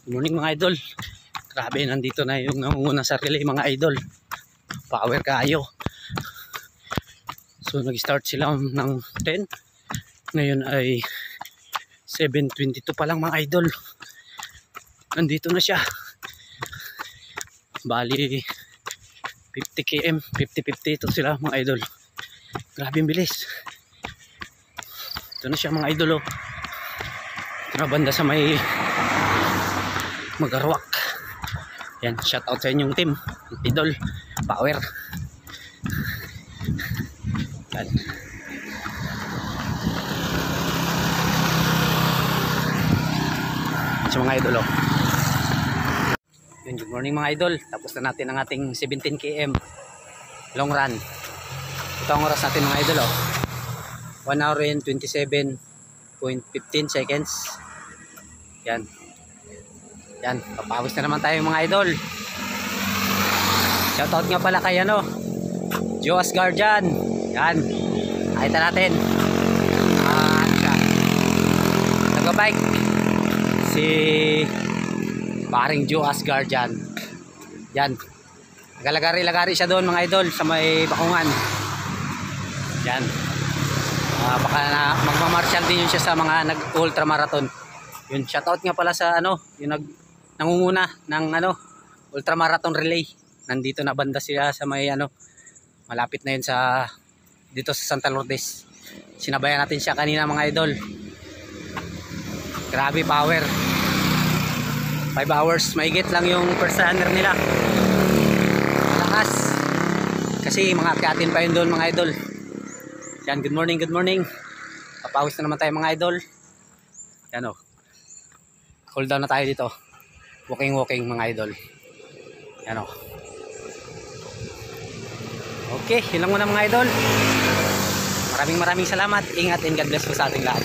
Good morning mga idol. Grabe, nandito na yung nangunguna sa relay mga idol. Power kayo. So nag-start sila ng 10. Ngayon ay 7:22 pa lang mga idol. Nandito na siya. Bali 50 km, 50-50 ito sila mga idol. Grabe ang bilis. Ito na siya mga idol oh. Ito na banda sa may Magarwak. Yan, shout out sa inyong team. Idol, power. Yan. So mga idol oh. Yun, good morning mga idol. Tapos na natin ang ating 17 km long run. Ito ang oras natin mga idol oh. 1 hour and 27.15 seconds. Yan. Yan, papawis na naman tayo mga idol. Shoutout nga pala kay Joas Guardian. Yan. Nakita natin. Nag-bike si paring Joas Guardian. Yan. Nagalagari-lagari siya doon mga idol sa may Bakungan. Yan. Baka na magmamarsyal din yun siya sa mga nag-ultra marathon. Yun, shoutout nga pala sa yung nangunguna ng ultra marathon relay. Nandito na banda siya sa may malapit na yun sa dito sa Santa Lourdes. Sinabayan natin siya kanina mga idol. Grabe power. 5 hours mahigit lang yung first runner nila. Lakas. Kasi mga atin pa yun doon mga idol. Yan, good morning, good morning. Papawis na naman tayo mga idol. Yan cool down na tayo dito. Walking mga idol. Yan Okay, yun lang muna mga idol. Maraming salamat. Ingat and God bless po sa ating lahat.